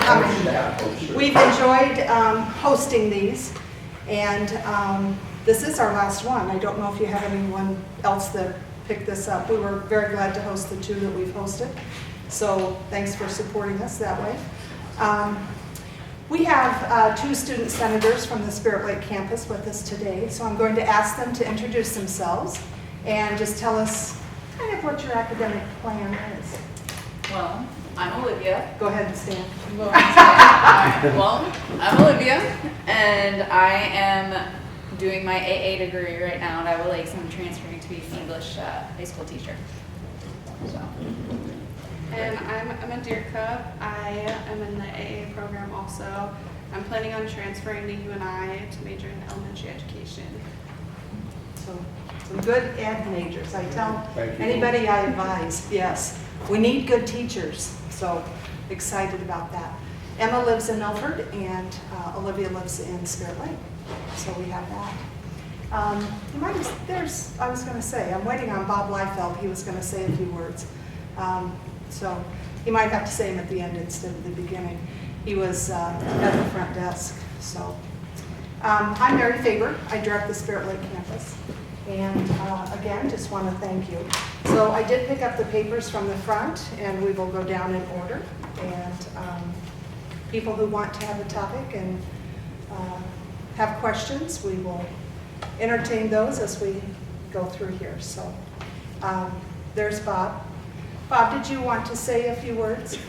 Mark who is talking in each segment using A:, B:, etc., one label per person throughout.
A: coming. We've enjoyed hosting these, and this is our last one. I don't know if you have anyone else that picked this up. We were very glad to host the two that we've hosted, so thanks for supporting us that way. We have two student senators from the Spirit Lake campus with us today, so I'm going to ask them to introduce themselves and just tell us kind of what your academic plan is.
B: Well, I'm Olivia.
A: Go ahead and stand.
B: Well, I'm Olivia, and I am doing my AA degree right now at Iowa Lakes. I'm transferring to be an English high school teacher. So.
C: And I'm Adirka. I am in the AA program also. I'm planning on transferring to UNI to major in elementary education.
A: So, some good ed majors. I tell anybody I advise, yes, we need good teachers. So excited about that. Emma lives in Milford, and Olivia lives in Spirit Lake. So we have that. You might have, I was going to say, I'm waiting on Bob Liefeld. He was going to say a few words. So you might have to say him at the end instead of the beginning. He was at the front desk. So I'm Mary Faber. I direct the Spirit Lake campus. And again, just want to thank you. So I did pick up the papers from the front, and we will go down in order. And people who want to have a topic and have questions, we will entertain those as we go through here. So there's Bob. Bob, did you want to say a few words?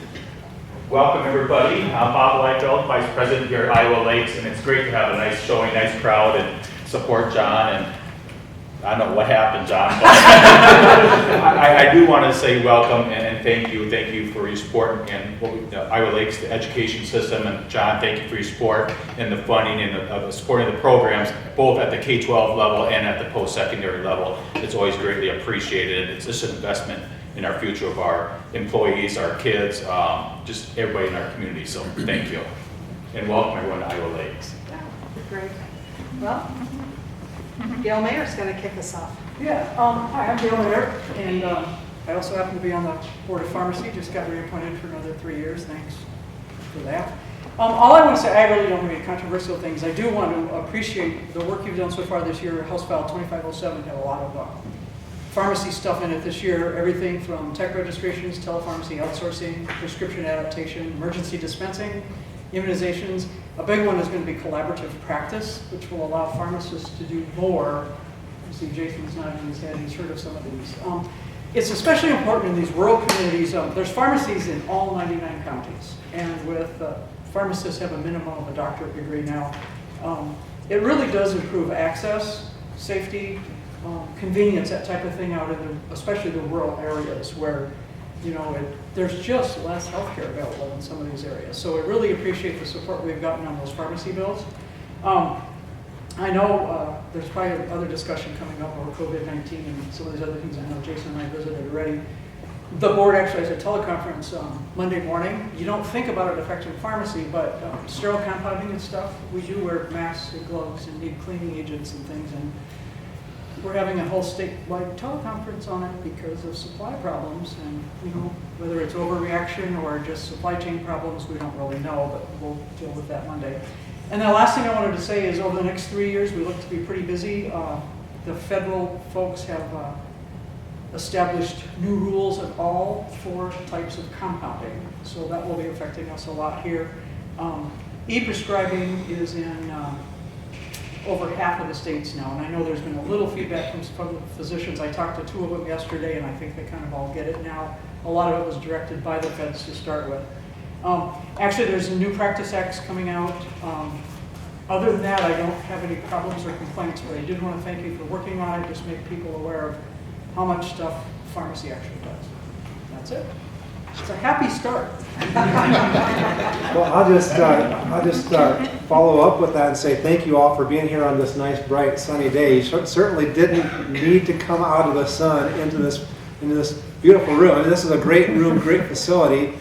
D: Welcome, everybody. I'm Bob Liefeld, Vice President here at Iowa Lakes, and it's great to have a nice showing, nice crowd, and support John. And I don't know what happened, John, but I do want to say welcome and thank you. Thank you for your support in Iowa Lakes, the education system. And John, thank you for your support and the funding and supporting the programs, both at the K-12 level and at the post-secondary level. It's always greatly appreciated. It's just an investment in our future of our employees, our kids, just everybody in our community. So thank you. And welcome everyone to Iowa Lakes.
A: Yeah, great. Well, Gail Mayer's going to kick us off.
E: Yeah, hi, I'm Gail Mayer, and I also happen to be on the Board of Pharmacy. Just got reappointed for another 3 years. Thanks for that. All I want to say, I really don't have any controversial things. I do want to appreciate the work you've done so far this year. House File 2507 had a lot of pharmacy stuff in it this year. Everything from tech registrations, telepharmacy outsourcing, prescription adaptation, emergency dispensing, immunizations. A big one is going to be collaborative practice, which will allow pharmacists to do more. You see Jason's nodding his head, he's heard of some of these. It's especially important in these rural communities. There's pharmacies in all 99 counties, and with pharmacists have a minimum of a doctorate degree now. It really does improve access, safety, convenience, that type of thing out in especially the rural areas where there's just less healthcare available in some of these areas. So I really appreciate the support we've gotten on those pharmacy bills. I know there's probably other discussion coming up over COVID-19 and some of these other things. I know Jason and I visited already. The board actually has a teleconference Monday morning. You don't think about it affecting pharmacy, but sterile compounding and stuff, we do wear masks and gloves and need cleaning agents and things. And we're having a whole statewide teleconference on it because of supply problems, and whether it's overreaction or just supply chain problems, we don't really know, but we'll deal with that Monday. And the last thing I wanted to say is over the next 3 years, we look to be pretty busy. The federal folks have established new rules at all 4 types of compounding, so that will be affecting us a lot here. E-prescribing is in over half of the states now, and I know there's been a little feedback from the physicians. I talked to 2 of them yesterday, and I think they kind of all get it now. A lot of it was directed by the feds to start with. Actually, there's some new practice acts coming out. Other than that, I don't have any problems or complaints, but I did want to thank you for working on it, just make people aware of how much stuff pharmacy actually does. That's it. It's a happy start.
F: Well, I'll just follow up with that and say thank you all for being here on this nice, bright, sunny day. You certainly didn't need to come out of the sun into this beautiful room. I mean, this is a great room, great facility,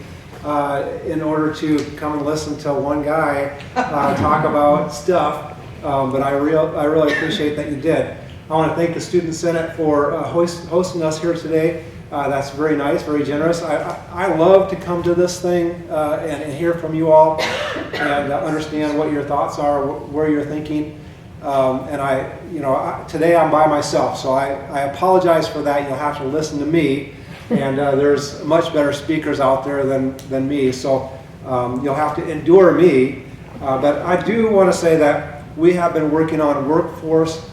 F: in order to come and listen to one guy talk about stuff. But I really appreciate that you did. I want to thank the Student Senate for hosting us here today. That's very nice, very generous. I love to come to this thing and hear from you all and understand what your thoughts are, where you're thinking. Today I'm by myself, so I apologize for that. You'll have to listen to me, and there's much better speakers out there than me, so you'll have to endure me. But I do want to say that we have been working on workforce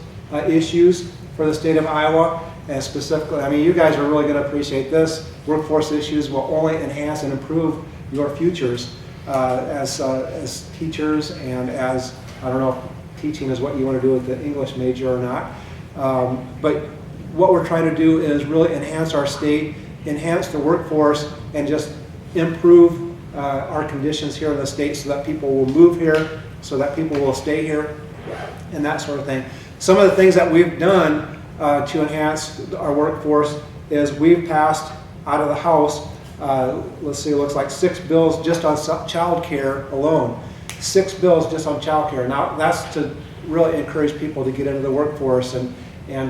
F: issues for the state of Iowa, and specifically, I mean, you guys are really going to appreciate this. Workforce issues will only enhance and improve your futures as teachers and as, I don't know if teaching is what you want to do with the English major or not. But what we're trying to do is really enhance our state, enhance the workforce, and just improve our conditions here in the state so that people will move here, so that people will stay here, and that sort of thing. Some of the things that we've done to enhance our workforce is we've passed out of the House, let's see, it looks like 6 bills just on child care alone. 6 bills just on child care. Now that's to really encourage people to get into the workforce and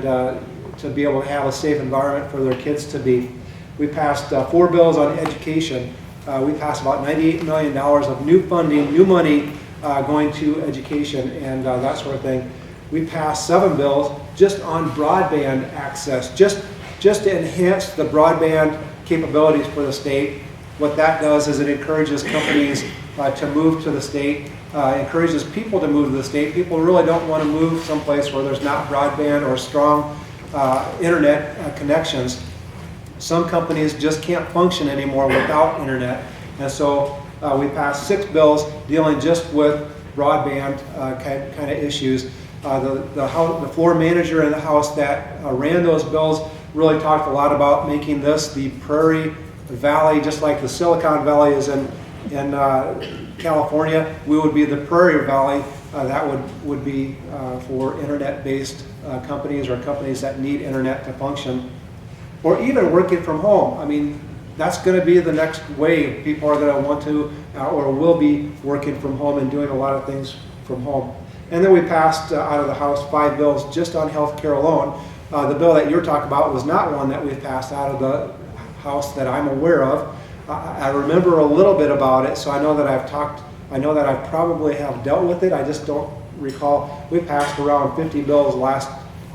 F: to be able to have a safe environment for their kids to be. We passed 4 bills on education. We passed about $98 million of new funding, new money going to education and that sort of thing. We passed 7 bills just on broadband access, just to enhance the broadband capabilities for the state. What that does is it encourages companies to move to the state, encourages people to move to the state. People really don't want to move someplace where there's not broadband or strong internet connections. Some companies just can't function anymore without internet. And so we passed 6 bills dealing just with broadband kind of issues. The floor manager in the House that ran those bills really talked a lot about making this the Prairie Valley, just like the Silicon Valley is in California. We would be the Prairie Valley. That would be for internet-based companies or companies that need internet to function, or even working from home. I mean, that's going to be the next wave. People are going to want to or will be working from home and doing a lot of things from home. And then we passed out of the House 5 bills just on health care alone. The bill that you're talking about was not one that we've passed out of the House that I'm aware of. I remember a little bit about it, so I know that I probably have dealt with it. I just don't recall. We passed around 50 bills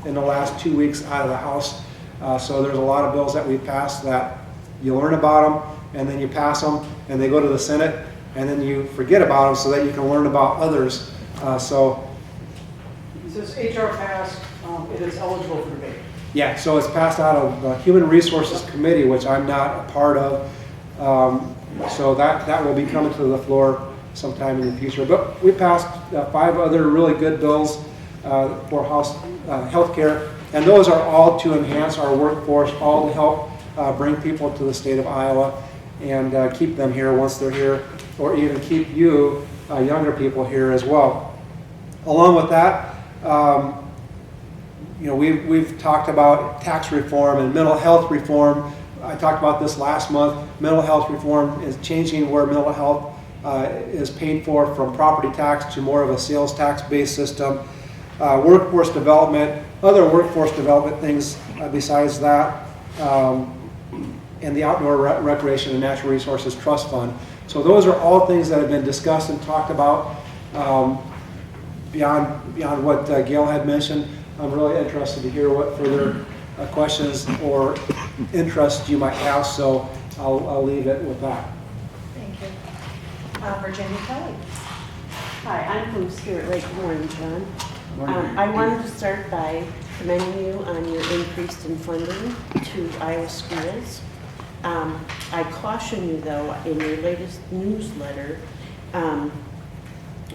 F: in the last 2 weeks out of the House. So there's a lot of bills that we passed that you learn about them, and then you pass them, and they go to the Senate, and then you forget about them so that you can learn about others.
E: This HR passed, it is eligible for debate.
F: Yeah, so it's passed out of the Human Resources Committee, which I'm not a part of. So that will be coming to the floor sometime in the future. But we passed 5 other really good bills for House health care, and those are all to enhance our workforce, all to help bring people to the state of Iowa and keep them here once they're here, or even keep you younger people here as well. Along with that, we've talked about tax reform and mental health reform. I talked about this last month. Mental health reform is changing where mental health is paid for from property tax to more of a sales tax-based system. Workforce development, other workforce development things besides that, and the Outdoor Recreation and Natural Resources Trust Fund. So those are all things that have been discussed and talked about. Beyond what Gail had mentioned, I'm really interested to hear what further questions or interests you might have, so I'll leave it with that.
A: Thank you. Virginia Kelly.
G: Hi, I'm from Spirit Lake. Good morning, John. I wanted to start by commending you on your increase in funding to Iowa schools. I caution you, though, in your latest newsletter,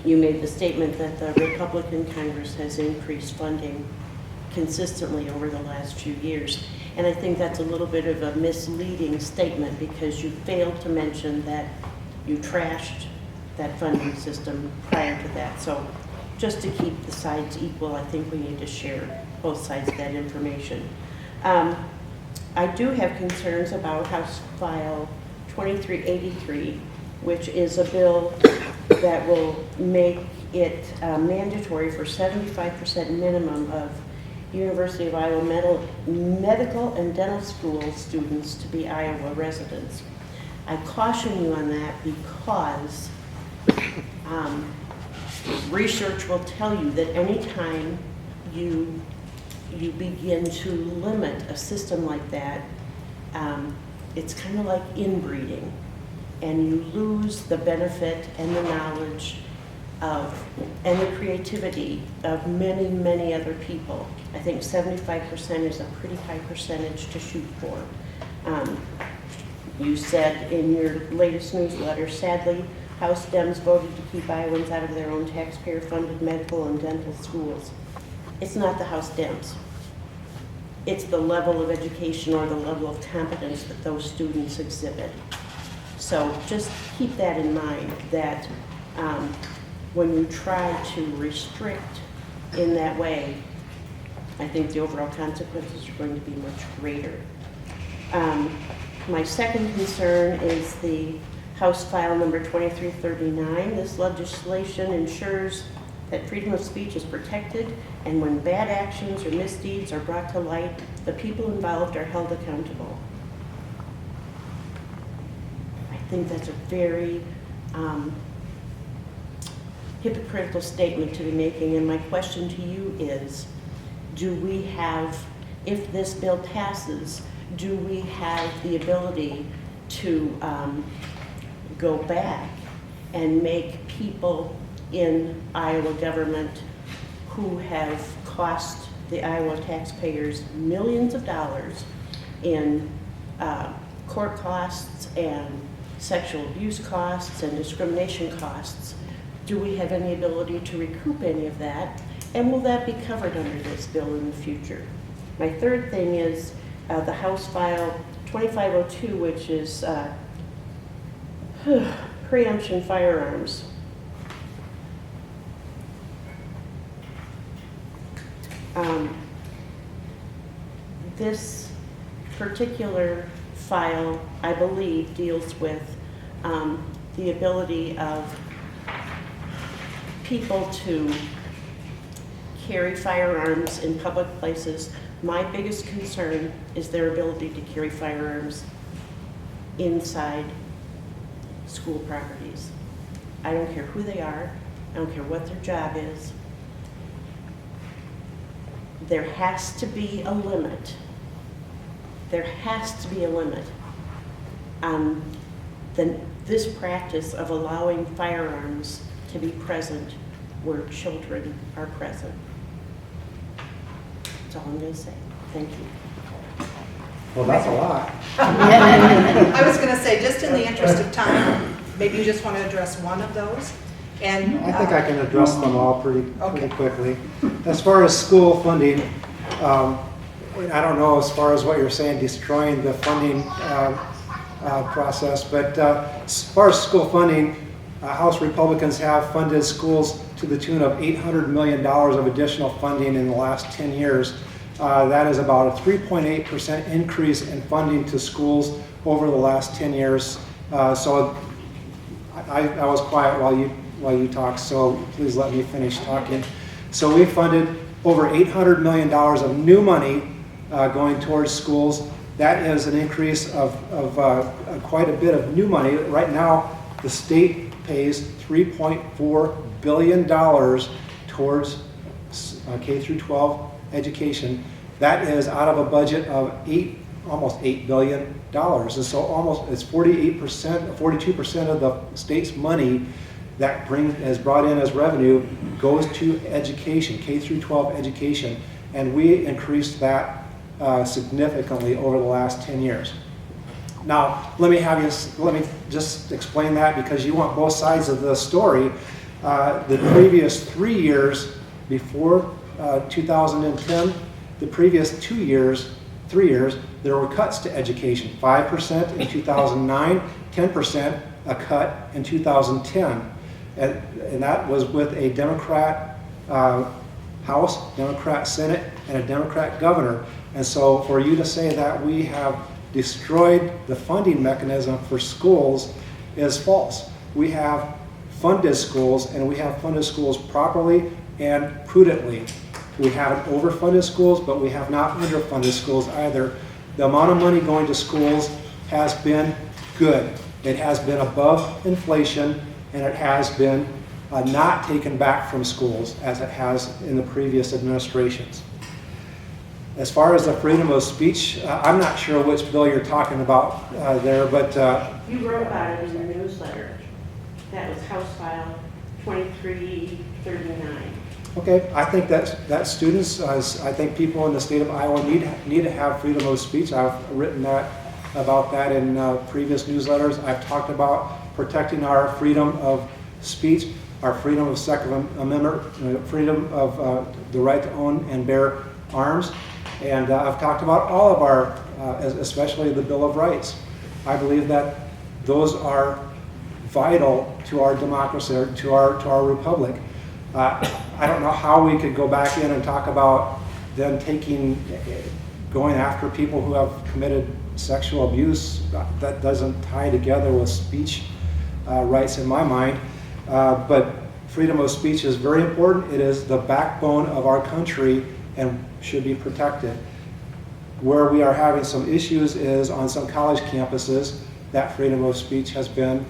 G: you made the statement that the Republican Congress has increased funding consistently over the last few years. And I think that's a little bit of a misleading statement because you failed to mention that you trashed that funding system prior to that. So just to keep the sides equal, I think we need to share both sides of that information. I do have concerns about House File 2383, which is a bill that will make it mandatory for 75% minimum of University of Iowa Medical and Dental School students to be Iowa residents. I caution you on that because research will tell you that anytime you begin to limit a system like that, it's kind of like inbreeding, and you lose the benefit and the knowledge of and the creativity of many, many other people. I think 75% is a pretty high percentage to shoot for. You said in your latest newsletter, sadly, House Dems voted to keep Iowans out of their own taxpayer-funded medical and dental schools. It's not the House Dems. It's the level of education or the level of competence that those students exhibit. So just keep that in mind, that when you try to restrict in that way, I think the overall consequences are going to be much greater. My second concern is the House File number 2339. This legislation ensures that freedom of speech is protected, and when bad actions or misdeeds are brought to light, the people involved are held accountable. I think that's a very hypocritical statement to be making, and my question to you is, do we have, if this bill passes, do we have the ability to go back and make people in Iowa government who have cost the Iowa taxpayers millions of dollars in court costs and sexual abuse costs and discrimination costs, do we have any ability to recoup any of that? And will that be covered under this bill in the future? My third thing is the House File 2502, which is preemption firearms. This particular file, I believe, deals with the ability of people to carry firearms in public places. My biggest concern is their ability to carry firearms inside school properties. I don't care who they are, I don't care what their job is. There has to be a limit. There has to be a limit on this practice of allowing firearms to be present where children are present. That's all I'm going to say. Thank you.
F: Well, that's a lot.
A: I was going to say, just in the interest of time, maybe you just want to address one of those. And
F: I think I can address them all pretty
A: Okay.
F: quickly. As far as school funding, I don't know as far as what you're saying, destroying the funding process, but as far as school funding, House Republicans have funded schools to the tune of $800 million of additional funding in the last 10 years. That is about a 3.8% increase in funding to schools over the last 10 years. So I was quiet while you talked, so please let me finish talking. So we funded over $800 million of new money going towards schools. That is an increase of quite a bit of new money. Right now, the state pays $3.4 billion towards K through 12 education. That is out of a budget of almost $8 billion. And so it's 42% of the state's money that is brought in as revenue goes to education, K through 12 education. And we increased that significantly over the last 10 years. Now, let me just explain that, because you want both sides of the story. The previous 3 years before 2010, the previous 3 years, there were cuts to education. 5% in 2009, 10% a cut in 2010. And that was with a Democrat House, Democrat Senate, and a Democrat governor. And so for you to say that we have destroyed the funding mechanism for schools is false. We have funded schools, and we have funded schools properly and prudently. We haven't overfunded schools, but we have not underfunded schools either. The amount of money going to schools has been good. It has been above inflation, and it has been not taken back from schools as it has in the previous administrations. As far as the freedom of speech, I'm not sure which bill you're talking about there, but
G: You wrote about it in your newsletter. That was House File 2339.
F: okay, I think that students, I think people in the state of Iowa need to have freedom of speech. I've written about that in previous newsletters. I've talked about protecting our freedom of speech, our freedom of Second Amendment, freedom of the right to own and bear arms. And I've talked about all of our, especially the Bill of Rights. I believe that those are vital to our democracy, or to our republic. I don't know how we could go back in and talk about them going after people who have committed sexual abuse. That doesn't tie together with speech rights in my mind. But freedom of speech is very important. It is the backbone of our country and should be protected. Where we are having some issues is on some college campuses. That freedom of speech has been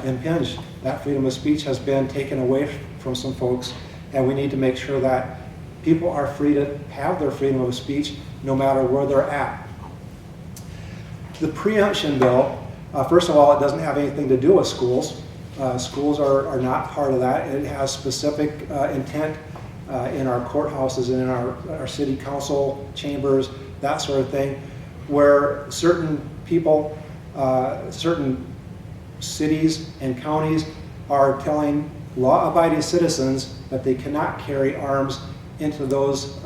F: impinged. That freedom of speech has been taken away from some folks, and we need to make sure that people are free to have their freedom of speech no matter where they're at. The preemption bill, first of all, it doesn't have anything to do with schools. Schools are not part of that. It has specific intent in our courthouses and in our city council chambers, that sort of thing, where certain people, certain cities and counties are telling law-abiding citizens that they cannot carry arms into those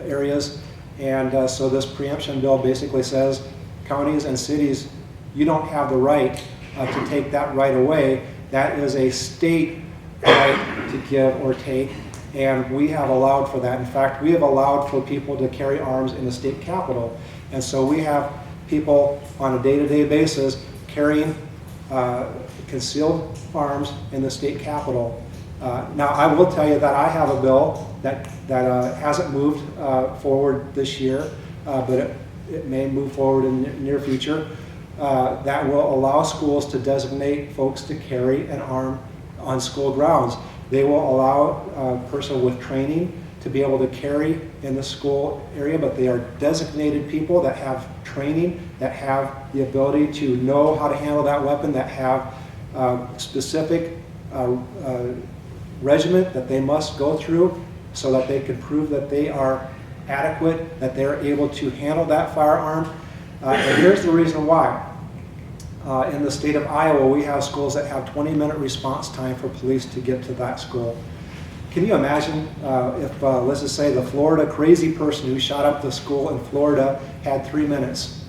F: areas. And so this preemption bill basically says, counties and cities, you don't have the right to take that right away. That is a state right to give or take, and we have allowed for that. In fact, we have allowed for people to carry arms in the state capitol. And so we have people on a day-to-day basis carrying concealed arms in the state capitol. Now, I will tell you that I have a bill that hasn't moved forward this year, but it may move forward in the near future, that will allow schools to designate folks to carry an arm on school grounds. They will allow a person with training to be able to carry in the school area, but they are designated people that have training, that have the ability to know how to handle that weapon, that have specific regiment that they must go through so that they can prove that they are adequate, that they're able to handle that firearm. And here's the reason why. In the state of Iowa, we have schools that have 20-minute response time for police to get to that school. Can you imagine if, let's just say, the Florida crazy person who shot up the school in Florida had 3 minutes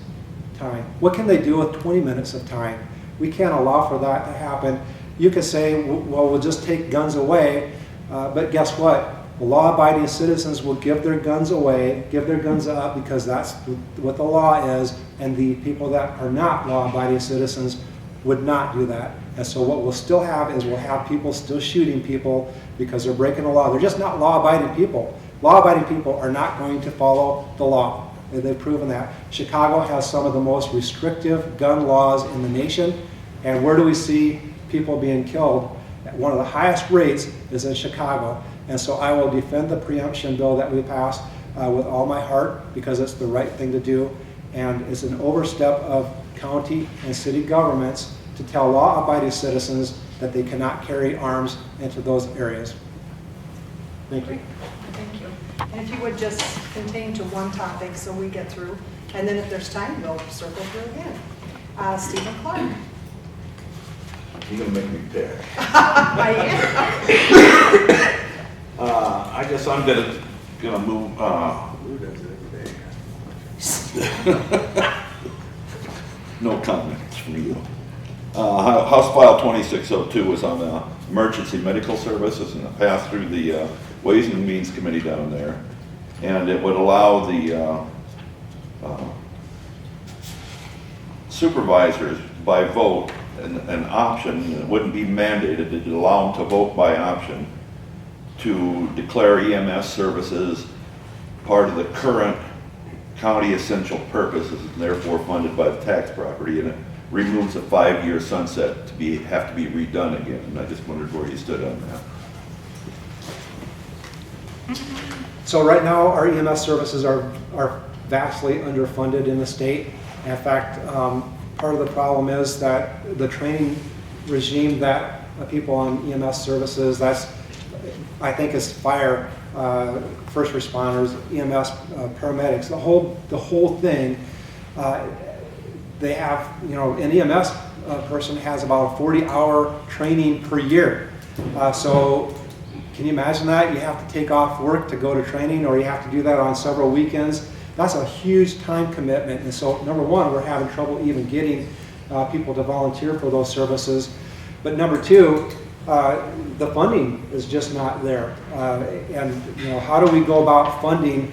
F: time? What can they do with 20 minutes of time? We can't allow for that to happen. You could say, well, we'll just take guns away, but guess what? Law-abiding citizens will give their guns away, give their guns up, because that's what the law is, and the people that are not law-abiding citizens would not do that. And so what we'll still have is we'll have people still shooting people because they're breaking the law. They're just not law-abiding people. Law-abiding people are not going to follow the law. They've proven that. Chicago has some of the most restrictive gun laws in the nation, and where do we see people being killed? One of the highest rates is in Chicago. And so I will defend the preemption bill that we passed with all my heart, because it's the right thing to do. And it's an overstep of county and city governments to tell law-abiding citizens that they cannot carry arms into those areas. Thank you.
A: Thank you. And if you would just contain to one topic so we get through, and then if there's time, we'll circle through again. Stephen Clark.
H: You're gonna make me pick.
A: I am.
H: I guess I'm gonna move. Who does it every day? No comments from you. House File 2602 was on emergency medical services, and it passed through the Ways and Means Committee down there, and it would allow the supervisors by vote an option. It wouldn't be mandated. It'd allow them to vote by option to declare EMS services part of the current county essential purposes and therefore funded by the tax property, and it removes a 5-year sunset have to be redone again. And I just wondered where you stood on that.
F: So right now, our EMS services are vastly underfunded in the state. In fact, part of the problem is that the training regime that people on EMS services, I think is fire, first responders, EMS, paramedics, the whole thing. They have, an EMS person has about a 40-hour training per year. So can you imagine that? You have to take off work to go to training, or you have to do that on several weekends. That's a huge time commitment. And so, number one, we're having trouble even getting people to volunteer for those services. But number two, the funding is just not there. And how do we go about funding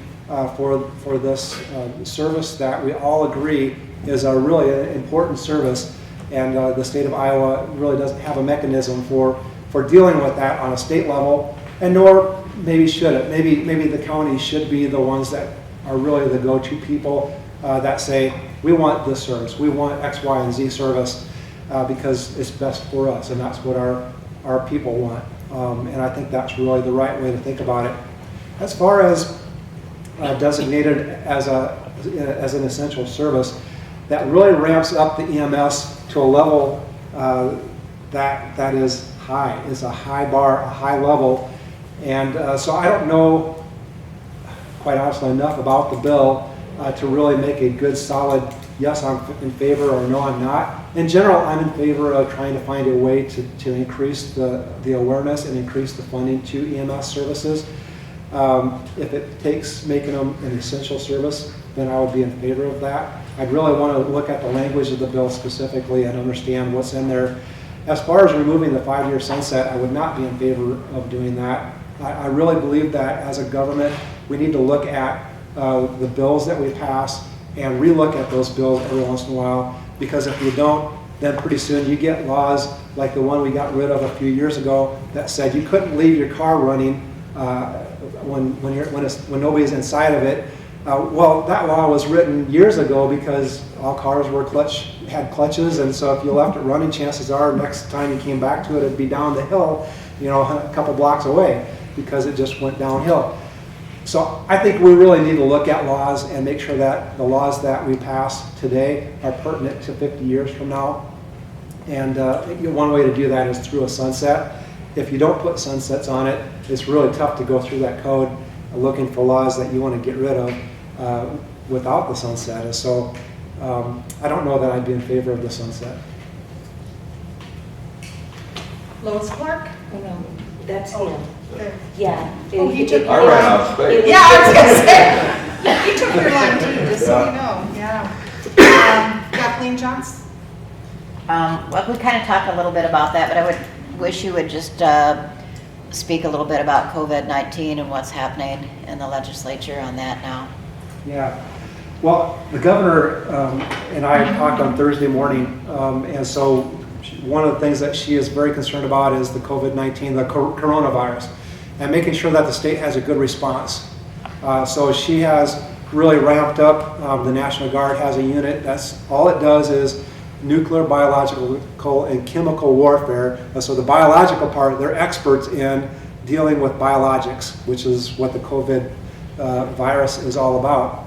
F: for this service that we all agree is a really important service, and the state of Iowa really doesn't have a mechanism for dealing with that on a state level, and nor maybe should it. Maybe the counties should be the ones that are really the go-to people that say, we want this service, we want X, Y, and Z service because it's best for us, and that's what our people want. And I think that's really the right way to think about it. As far as designated as an essential service, that really ramps up the EMS to a level that is high. It's a high bar, a high level. And so I don't know, quite honestly, enough about the bill to really make a good, solid, yes, I'm in favor, or no, I'm not. In general, I'm in favor of trying to find a way to increase the awareness and increase the funding to EMS services. If it takes making them an essential service, then I would be in favor of that. I'd really want to look at the language of the bill specifically and understand what's in there. As far as removing the 5-year sunset, I would not be in favor of doing that. I really believe that as a government, we need to look at the bills that we pass and relook at those bills every once in a while, because if you don't, then pretty soon you get laws like the one we got rid of a few years ago that said you couldn't leave your car running when nobody's inside of it. Well, that law was written years ago because all cars had clutches, and so if you left it running, chances are next time you came back to it, it'd be down the hill, a couple blocks away, because it just went downhill. So I think we really need to look at laws and make sure that the laws that we pass today are pertinent to 50 years from now. And one way to do that is through a sunset. If you don't put sunsets on it, it's really tough to go through that code looking for laws that you want to get rid of without the sunset. And so I don't know that I'd be in favor of the sunset.
A: Lois Clark?
I: Oh, no, that's him.
A: There.
I: Yeah.
A: Oh, he took
H: I
A: your
H: ran
A: line.
H: out of space.
A: Yeah, I was gonna say, he took your line too, just so you know, yeah. Kathleen Johnson?
J: Well, we kind of talked a little bit about that, but I would wish you would just speak a little bit about COVID-19 and what's happening in the legislature on that now.
F: Yeah. Well, the governor and I talked on Thursday morning, and so one of the things that she is very concerned about is the COVID-19, the coronavirus, and making sure that the state has a good response. So she has really ramped up. The National Guard has a unit that's all it does is nuclear, biological, and chemical warfare. And so the biological part, they're experts in dealing with biologics, which is what the COVID virus is all about.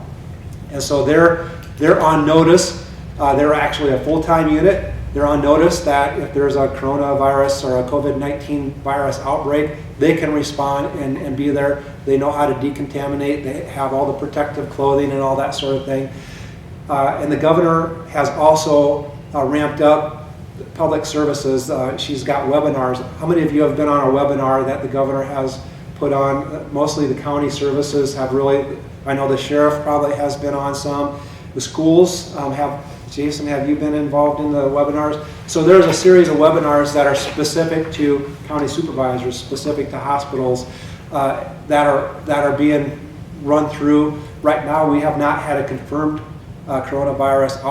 F: And so they're on notice. They're actually a full-time unit. They're on notice that if there's a coronavirus or a COVID-19 virus outbreak, they can respond and be there. They know how to decontaminate. They have all the protective clothing and all that sort of thing. And the governor has also ramped up public services. She's got webinars. How many of you have been on a webinar that the governor has put on? Mostly the county services have really, I know the sheriff probably has been on some. The schools have. Jason, have you been involved in the webinars? So there's a series of webinars that are specific to county supervisors, specific to hospitals, that are being run through. Right now, we have not had a confirmed coronavirus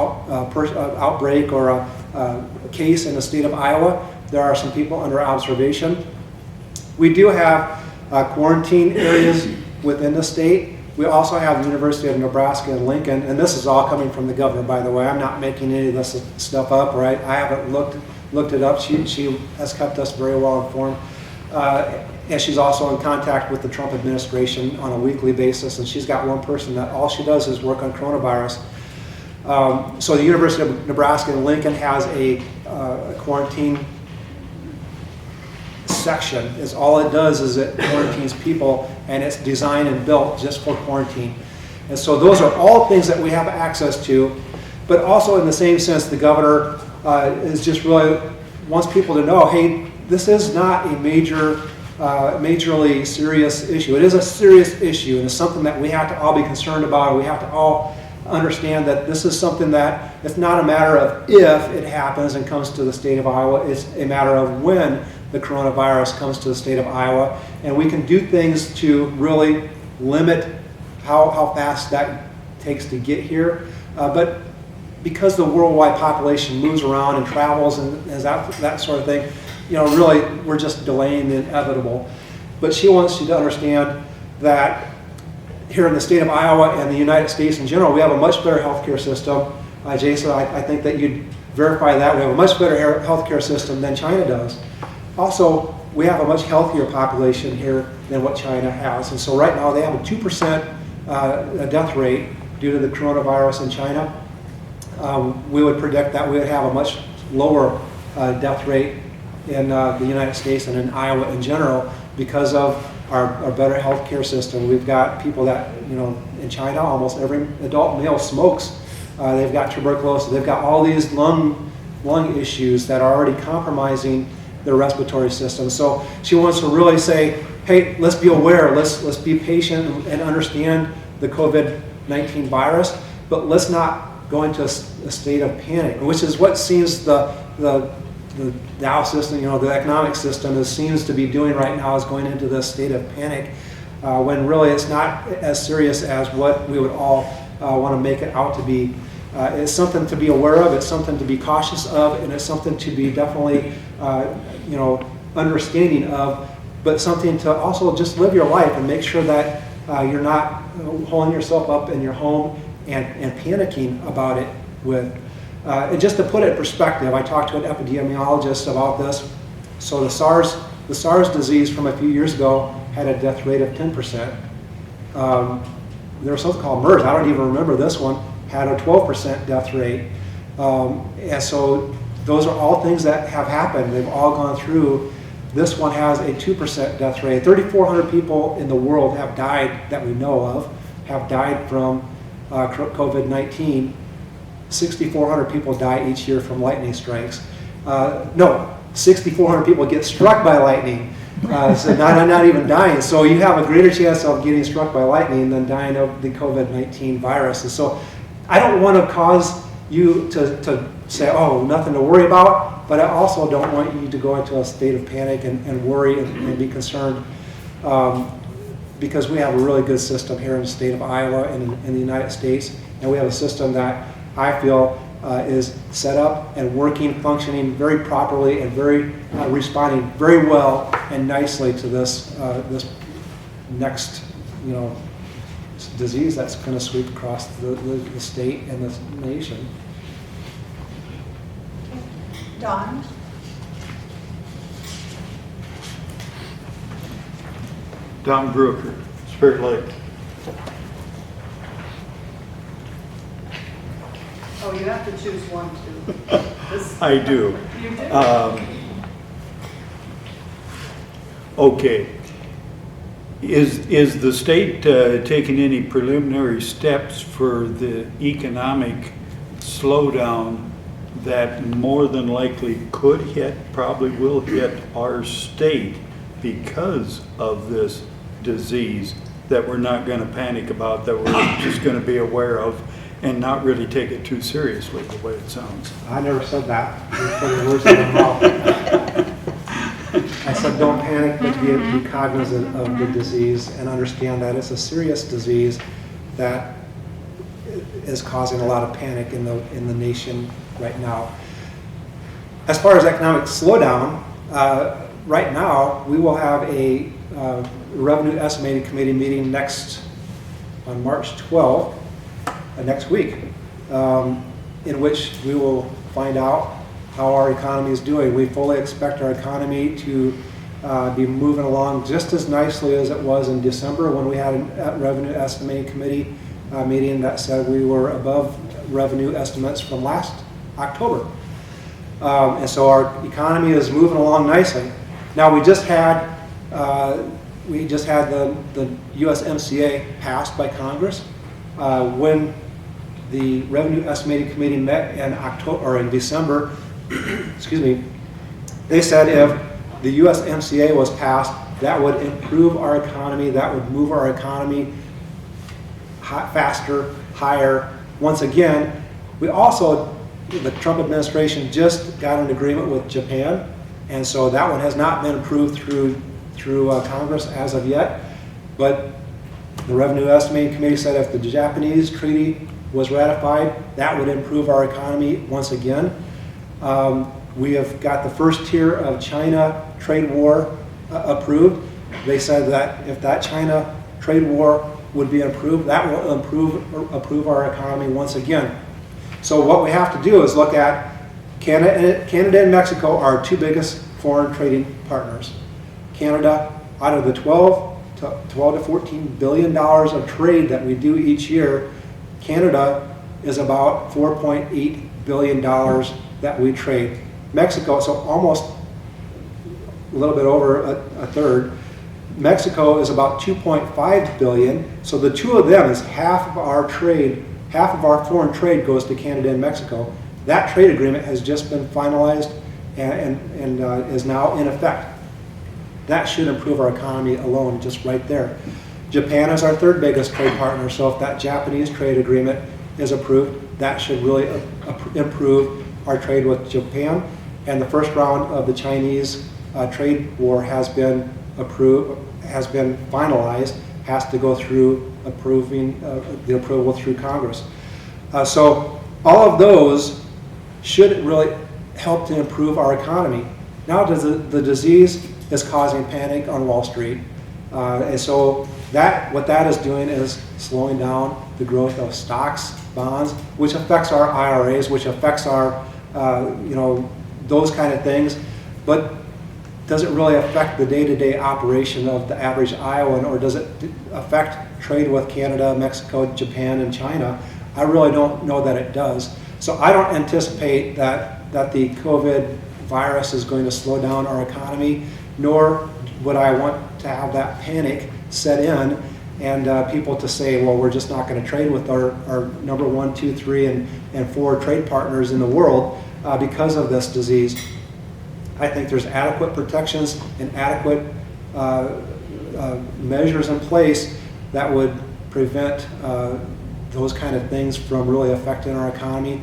F: outbreak or a case in the state of Iowa. There are some people under observation. We do have quarantine areas within the state. We also have the University of Nebraska in Lincoln, and this is all coming from the governor, by the way. I'm not making any of this stuff up, right? I haven't looked it up. She has kept us very well informed. And she's also in contact with the Trump administration on a weekly basis, and she's got one person that all she does is work on coronavirus. So the University of Nebraska in Lincoln has a quarantine section. Is all it does is it quarantines people, and it's designed and built just for quarantine. And so those are all things that we have access to, but also in the same sense, the governor is just really wants people to know, hey, this is not a majorly serious issue. It is a serious issue, and it's something that we have to all be concerned about. We have to all understand that this is something that it's not a matter of if it happens and comes to the state of Iowa, it's a matter of when the coronavirus comes to the state of Iowa, and we can do things to really limit how fast that takes to get here. But because the worldwide population moves around and travels and that sort of thing, really we're just delaying the inevitable. But she wants you to understand that here in the state of Iowa and the United States in general, we have a much better healthcare system. Jason, I think that you'd verify that. We have a much better healthcare system than China does. Also, we have a much healthier population here than what China has. And so right now they have a 2% death rate due to the coronavirus in China. We would predict that we would have a much lower death rate in the United States and in Iowa in general because of our better healthcare system. We've got people that, in China, almost every adult male smokes. They've got tuberculosis. They've got all these lung issues that are already compromising their respiratory system. So she wants to really say, hey, let's be aware, let's be patient and understand the COVID-19 virus, but let's not go into a state of panic, which is what seems the Dow system, the economic system seems to be doing right now, is going into this state of panic, when really it's not as serious as what we would all want to make it out to be. It's something to be aware of, it's something to be cautious of, and it's something to be definitely understanding of, but something to also just live your life and make sure that you're not holding yourself up in your home and panicking about it with. And just to put it in perspective, I talked to an epidemiologist about this. So the SARS disease from a few years ago had a death rate of 10%. There was something called MERS, I don't even remember this one, had a 12% death rate. And so those are all things that have happened. They've all gone through. This one has a 2% death rate. 3,400 people in the world have died, that we know of, have died from COVID-19. 6,400 people die each year from lightning strikes. 6,400 people get struck by lightning. So not even dying. So you have a greater chance of getting struck by lightning than dying of the COVID-19 virus. And so I don't want to cause you to say, oh, nothing to worry about, but I also don't want you to go into a state of panic and worry and be concerned, because we have a really good system here in the state of Iowa and in the United States, and we have a system that I feel is set up and working, functioning very properly and very responding very well and nicely to this next disease that's going to sweep across the state and the nation.
A: Don?
K: Don Brooker, Spirit Lake.
A: Oh, you have to choose one, too.
K: I do.
A: You do?
K: Okay. Is the state taking any preliminary steps for the economic slowdown that more than likely could hit, probably will hit our state because of this disease, that we're not going to panic about, that we're just going to be aware of and not really take it too seriously, the way it sounds?
F: I never said that. You put your words in my mouth. I said don't panic, but be cognizant of the disease and understand that it's a serious disease that is causing a lot of panic in the nation right now. As far as economic slowdown, right now we will have a Revenue Estimating Committee meeting on March 12th, next week, in which we will find out how our economy is doing. We fully expect our economy to be moving along just as nicely as it was in December when we had a Revenue Estimating Committee meeting that said we were above revenue estimates from last October. And so our economy is moving along nicely. Now we just had the USMCA passed by Congress. When the Revenue Estimating Committee met in October or in December, excuse me, they said if the USMCA was passed, that would improve our economy, that would move our economy faster, higher. Once again, we also, the Trump administration just got an agreement with Japan, and so that one has not been approved through Congress as of yet. But the Revenue Estimating Committee said if the Japanese treaty was ratified, that would improve our economy once again. We have got the first tier of China trade war approved. They said that if that China trade war would be approved, that will improve our economy once again. So what we have to do is look at Canada and Mexico are our two biggest foreign trading partners. Canada, out of the 12 to 14 billion dollars of trade that we do each year, Canada is about 4.8 billion dollars that we trade. Mexico, so almost a little bit over a third. Mexico is about 2.5 billion. So the two of them is half of our trade, half of our foreign trade goes to Canada and Mexico. That trade agreement has just been finalized and is now in effect. That should improve our economy alone, just right there. Japan is our third biggest trade partner, so if that Japanese trade agreement is approved, that should really improve our trade with Japan. And the first round of the Chinese trade war has been approved, has been finalized, has to go through the approval through Congress. So all of those should really help to improve our economy. Now the disease is causing panic on Wall Street. And so what that is doing is slowing down the growth of stocks, bonds, which affects our IRAs, which affects our, those kind of things. But does it really affect the day-to-day operation of the average Iowan, or does it affect trade with Canada, Mexico, Japan, and China? I really don't know that it does. So I don't anticipate that the COVID virus is going to slow down our economy, nor would I want to have that panic set in and people to say, well, we're just not going to trade with our number 1, 2, 3, and 4 trade partners in the world because of this disease. I think there's adequate protections and adequate measures in place that would prevent those kind of things from really affecting our economy.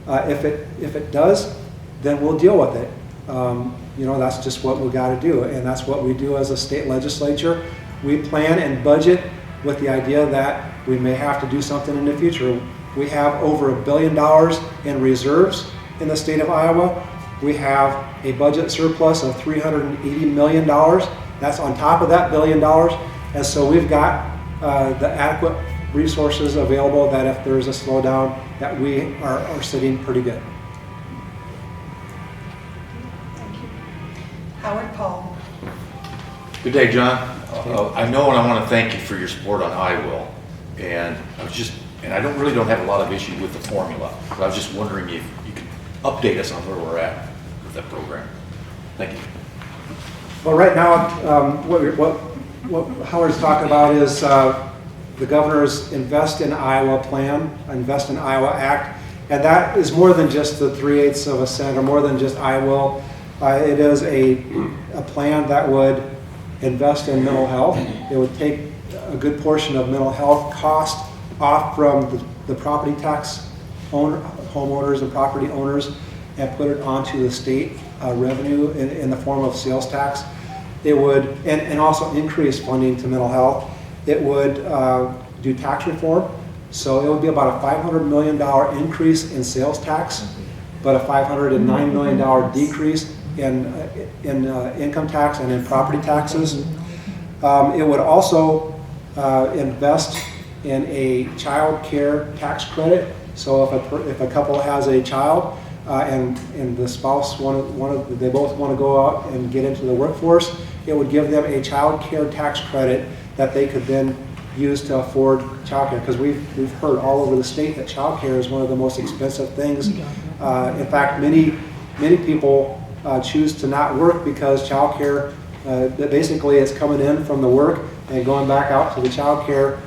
F: If it does, then we'll deal with it. That's just what we've got to do, and that's what we do as a state legislature. We plan and budget with the idea that we may have to do something in the future. We have over $1 billion in reserves in the state of Iowa. We have a budget surplus of $380 million. That's on top of that $1 billion. And so we've got the adequate resources available that if there's a slowdown, that we are sitting pretty good.
A: Thank you. Howard Paul.
L: Good day, John. I know and I want to thank you for your support on iWill. And I don't have a lot of issue with the formula. But I was just wondering if you could update us on where we're at with that program. Thank you.
F: Well, right now, what Howard's talking about is the governor's Invest in Iowa plan, Invest in Iowa Act, and that is more than just the 3/8 of a cent or more than just iWill. It is a plan that would invest in mental health. It would take a good portion of mental health cost off from the property tax homeowners and property owners and put it onto the state revenue in the form of sales tax. It would, and also increase funding to mental health. It would do tax reform. So it would be about a $500 million increase in sales tax, but a $509 million decrease in income tax and in property taxes. It would also invest in a child care tax credit. So if a couple has a child and the spouse they both want to go out and get into the workforce, it would give them a child care tax credit that they could then use to afford child care. Because we've heard all over the state that child care is one of the most expensive things. In fact, many people choose to not work because child care, basically it's coming in from the work and going back out to the child care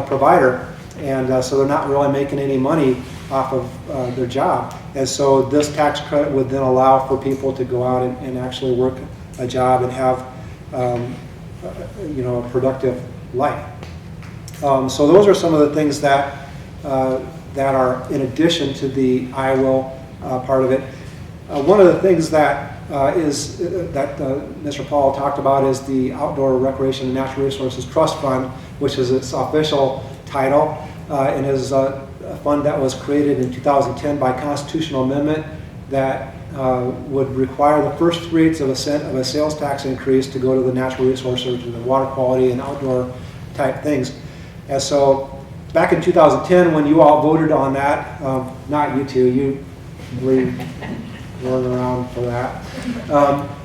F: provider. And so they're not really making any money off of their job. And so this tax credit would then allow for people to go out and actually work a job and have a productive life. So those are some of the things that are in addition to the I will part of it. One of the things that Mr. Paul talked about is the Outdoor Recreation and Natural Resources Trust Fund, which is its official title, and is a fund that was created in 2010 by constitutional amendment that would require the first 3/8 of a cent of a sales tax increase to go to the natural resources, to the water quality and outdoor type things. And so back in 2010, when you all voted on that, not you two, you weren't around for that.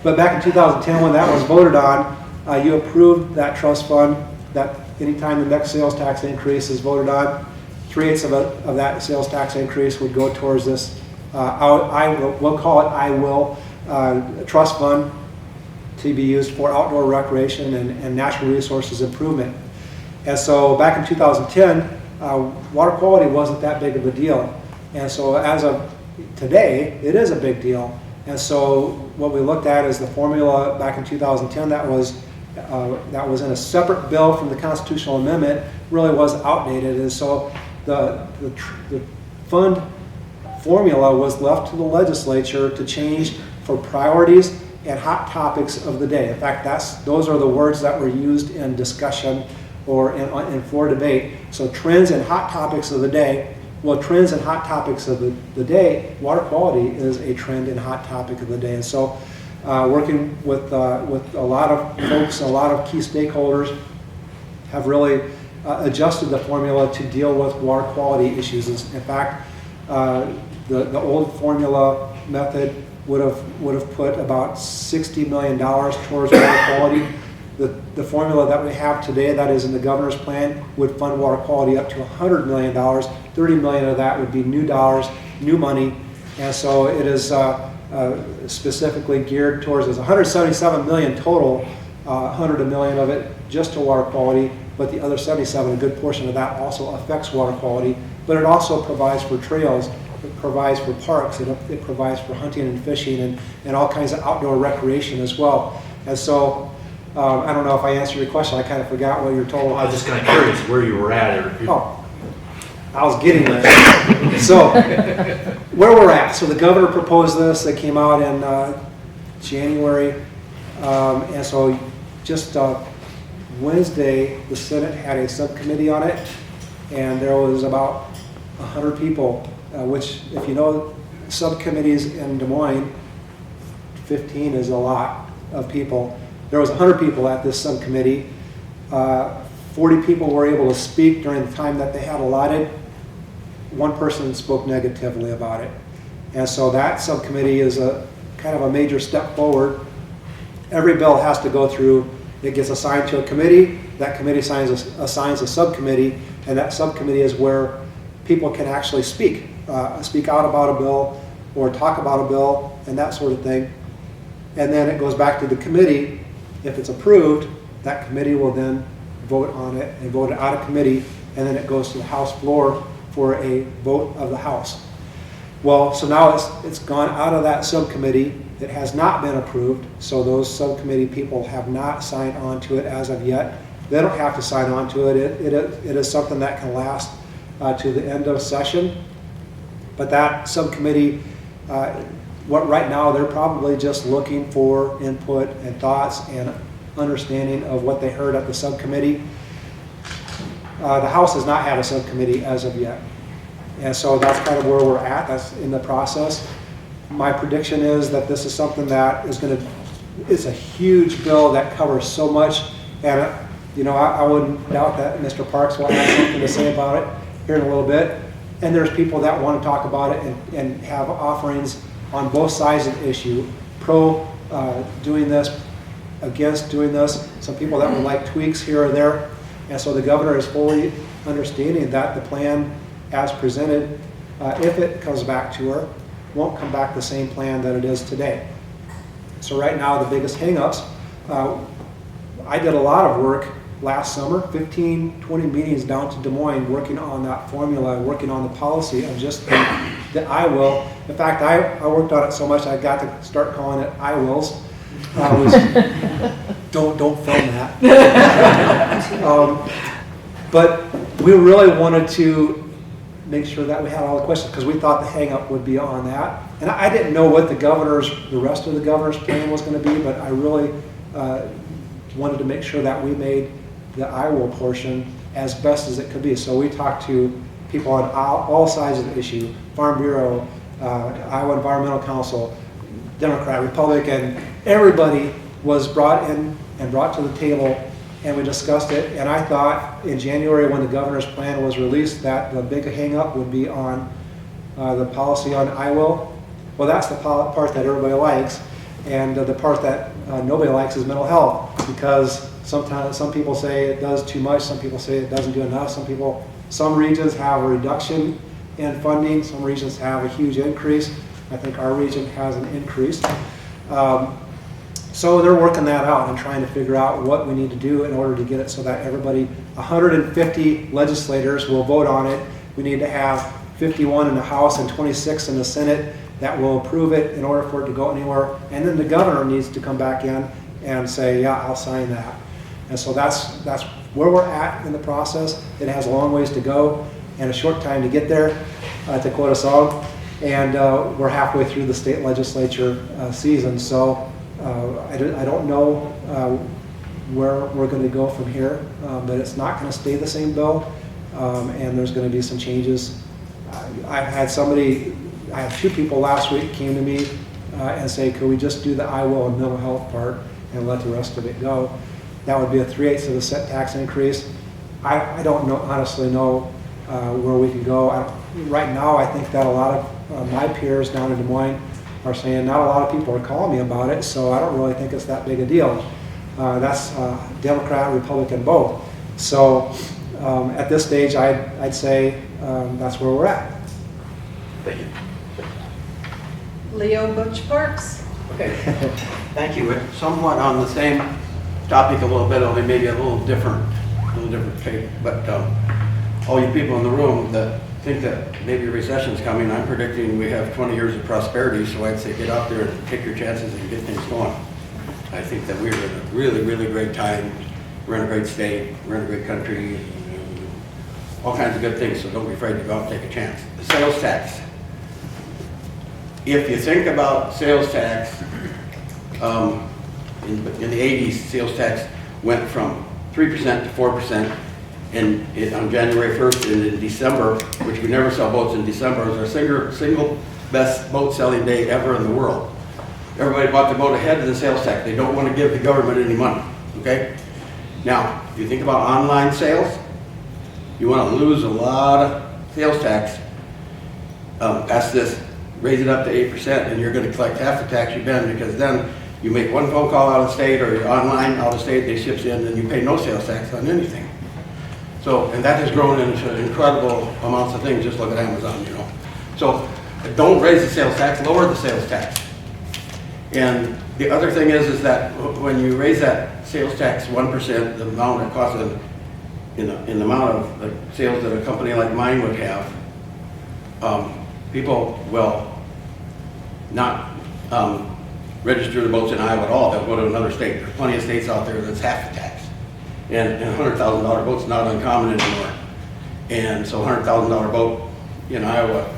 F: But back in 2010, when that was voted on, you approved that trust fund that anytime the next sales tax increase is voted on, 3/8 of that sales tax increase would go towards this, we'll call it I will, trust fund to be used for outdoor recreation and natural resources improvement. And so back in 2010, water quality wasn't that big of a deal. And so as of today, it is a big deal. And so what we looked at is the formula back in 2010 that was in a separate bill from the constitutional amendment really was outdated. And so the fund formula was left to the legislature to change for priorities and hot topics of the day. In fact, those are the words that were used in discussion or in floor debate. So trends and hot topics of the day. Well, trends and hot topics of the day, water quality is a trend and hot topic of the day. And so working with a lot of folks, a lot of key stakeholders have really adjusted the formula to deal with water quality issues. In fact, the old formula method would have put about $60 million towards water quality. The formula that we have today, that is in the governor's plan, would fund water quality up to $100 million. $30 million of that would be new dollars, new money, and so it is specifically geared towards this. $177 million total, $100 million of it just to water quality, but the other 77, a good portion of that also affects water quality, but it also provides for trails, it provides for parks, it provides for hunting and fishing and all kinds of outdoor recreation as well. And so I don't know if I answered your question. I kind of forgot what you were told.
L: I was just kind of curious where you were at.
F: I was getting there. So where we're at. So the governor proposed this. It came out in January. And so just Wednesday, the Senate had a subcommittee on it. And there was about 100 people, which if you know subcommittees in Des Moines, 15 is a lot of people. There was 100 people at this subcommittee. 40 people were able to speak during the time that they had allotted. One person spoke negatively about it. And so that subcommittee is a kind of a major step forward. Every bill has to go through, it gets assigned to a committee, that committee assigns a subcommittee, and that subcommittee is where people can actually speak out about a bill or talk about a bill and that sort of thing. And then it goes back to the committee. If it's approved, that committee will then vote on it and vote it out of committee, and then it goes to the House floor for a vote of the House. Well, so now it's gone out of that subcommittee. It has not been approved, so those subcommittee people have not signed on to it as of yet. They don't have to sign on to it. It is something that can last to the end of session. But that subcommittee, right now they're probably just looking for input and thoughts and understanding of what they heard at the subcommittee. The House has not had a subcommittee as of yet. And so that's kind of where we're at. That's in the process. My prediction is that this is something that is it's a huge bill that covers so much. And, I wouldn't doubt that Mr. Parks will have something to say about it here in a little bit. And there's people that want to talk about it and have offerings on both sides of the issue, pro doing this, against doing this, some people that would like tweaks here or there. And so the governor is fully understanding that the plan as presented, if it comes back to her, won't come back the same plan that it is today. So right now, the biggest hangups, I did a lot of work last summer, 15, 20 meetings down to Des Moines, working on that formula, working on the policy of just the I will. In fact, I worked on it so much I got to start calling it I wills. Don't film that. But we really wanted to make sure that we had all the questions because we thought the hang up would be on that. And I didn't know what the rest of the governor's plan was going to be, but I really wanted to make sure that we made the I will portion as best as it could be. So we talked to people on all sides of the issue, Farm Bureau, Iowa Environmental Council, Democrat, Republican, everybody was brought in and brought to the table, and we discussed it. And I thought in January when the governor's plan was released that the big hang-up would be on the policy on I will. Well, that's the part that everybody likes, and the part that nobody likes is mental health, because sometimes some people say it does too much, some people say it doesn't do enough, some regions have a reduction in funding, some regions have a huge increase. I think our region has an increase. So they're working that out and trying to figure out what we need to do in order to get it so that everybody, 150 legislators will vote on it. We need to have 51 in the House and 26 in the Senate that will approve it in order for it to go anywhere. And then the governor needs to come back in and say, yeah, I'll sign that. And so that's where we're at in the process. It has a long ways to go and a short time to get there, to quote a song. And we're halfway through the state legislature season. So I don't know where we're going to go from here, but it's not going to stay the same bill, and there's going to be some changes. I had two people last week came to me and say, could we just do the I will and mental health part and let the rest of it go? That would be a 3/8 of the set tax increase. I don't honestly know where we can go. Right now, I think that a lot of my peers down in Des Moines are saying not a lot of people are calling me about it, so I don't really think it's that big a deal. That's Democrat, Republican, both. So at this stage, I'd say that's where we're at.
L: Thank you.
A: Leo Butch Parks.
M: Okay, thank you. Somewhat on the same topic a little bit, only maybe a little different shape. But all you people in the room that think that maybe a recession's coming, I'm predicting we have 20 years of prosperity, so I'd say get out there and take your chances and get things going. I think that we're in a really, really great time. We're in a great state. We're in a great country. All kinds of good things, so don't be afraid to go out and take a chance. The sales tax. If you think about sales tax, in the 80s, sales tax went from 3% to 4%, and on January 1st and in December, which we never sell boats in December, was our single best boat selling day ever in the world. Everybody bought the boat ahead of the sales tax. They don't want to give the government any money, okay? Now, if you think about online sales, you want to lose a lot of sales tax. That's this, raise it up to 8%, and you're going to collect half the tax you've been, because then you make one phone call out of state or you're online out of state, they ships in, and you pay no sales tax on anything. So, and that has grown into incredible amounts of things. Just look at Amazon, you know. So, don't raise the sales tax, lower the sales tax. And the other thing is that when you raise that sales tax 1%, the amount it costs in the amount of the sales that a company like mine would have, people will not register the boats in Iowa at all. They'll go to another state. There's plenty of states out there that's half the tax. And a $100,000 boat's not uncommon anymore. And so a $100,000 boat in Iowa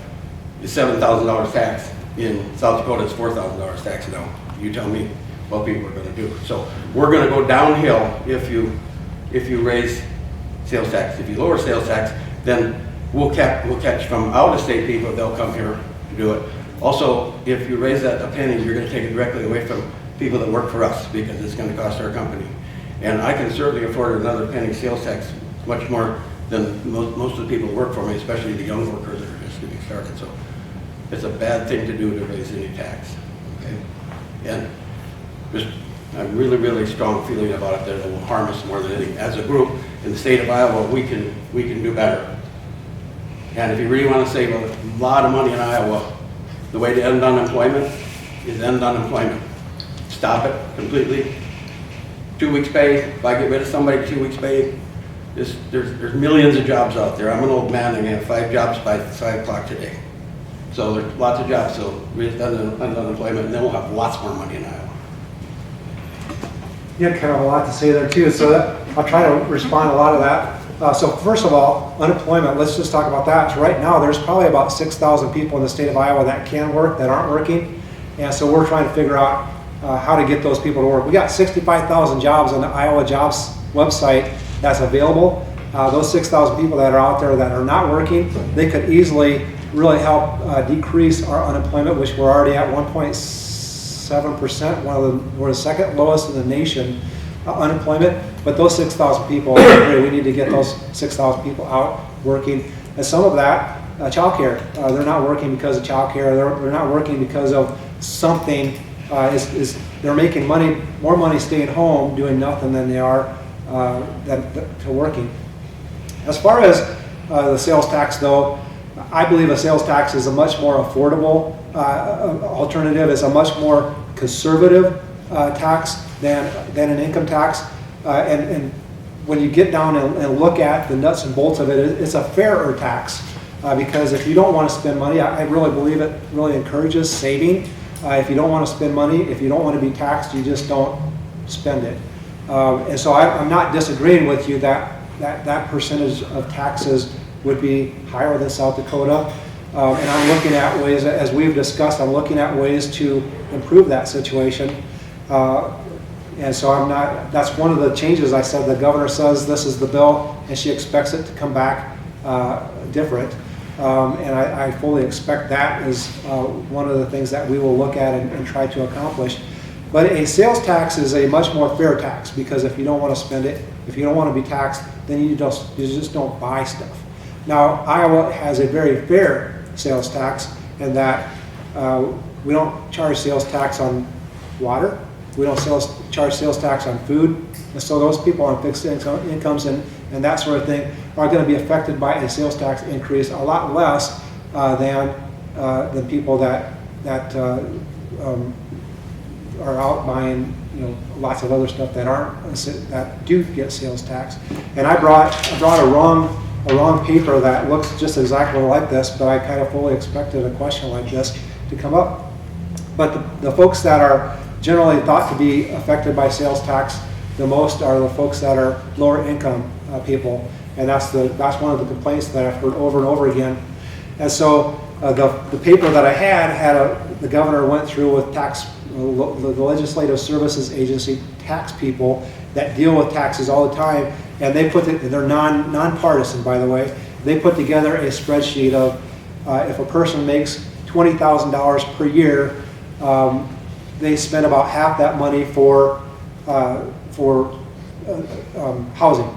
M: is $7,000 tax. In South Dakota, it's $4,000 tax now. You tell me what people are going to do. So we're going to go downhill if you raise sales tax. If you lower sales tax, then we'll catch from out-of-state people. They'll come here to do it. Also, if you raise that a penny, you're going to take it directly away from people that work for us, because it's going to cost our company. And I can certainly afford another penny sales tax much more than most of the people who work for me, especially the young workers that are just getting started. So it's a bad thing to do to raise any tax. Okay? And just a really, really strong feeling about it that it will harm us more than anything. As a group in the state of Iowa, we can do better. And if you really want to save a lot of money in Iowa, the way to end unemployment is end unemployment. Stop it completely. 2 weeks pay. If I get rid of somebody, 2 weeks pay. There's millions of jobs out there. I'm an old man and I have 5 jobs by 5 o'clock today. So there's lots of jobs. So we just end unemployment and then we'll have lots more money in Iowa.
F: You had kind of a lot to say there too, so I'll try to respond to a lot of that. So first of all, unemployment, let's just talk about that. So right now, there's probably about 6,000 people in the state of Iowa that can work, that aren't working. And so we're trying to figure out how to get those people to work. We got 65,000 jobs on the Iowa Jobs website that's available. Those 6,000 people that are out there that are not working, they could easily really help decrease our unemployment, which we're already at 1.7%, we're the second lowest in the nation unemployment. But those 6,000 people, we need to get those 6,000 people out working. And some of that, childcare, they're not working because of childcare. They're not working because of something. They're making more money staying home doing nothing than they are to working. As far as the sales tax, though, I believe a sales tax is a much more affordable alternative. It's a much more conservative tax than an income tax. And when you get down and look at the nuts and bolts of it, it's a fairer tax because if you don't want to spend money, I really believe it really encourages saving. If you don't want to spend money, if you don't want to be taxed, you just don't spend it. And so I'm not disagreeing with you that percentage of taxes would be higher than South Dakota. And I'm looking at ways, as we've discussed, I'm looking at ways to improve that situation. And so that's one of the changes. I said the governor says this is the bill and she expects it to come back different. And I fully expect that is one of the things that we will look at and try to accomplish. But a sales tax is a much more fair tax because if you don't want to spend it, if you don't want to be taxed, then you just don't buy stuff. Now, Iowa has a very fair sales tax in that we don't charge sales tax on water. We don't charge sales tax on food. And so those people on fixed incomes and that sort of thing are going to be affected by a sales tax increase a lot less than people that are out buying lots of other stuff that do get sales tax. And I brought a wrong paper that looks just exactly like this, but I kind of fully expected a question like this to come up. But the folks that are generally thought to be affected by sales tax the most are the folks that are lower income people, and that's one of the complaints that I've heard over and over again. And so the paper that I had the governor went through with the Legislative Services Agency tax people that deal with taxes all the time, and they're nonpartisan, by the way. They put together a spreadsheet of if a person makes $20,000 per year, they spend about half that money for housing,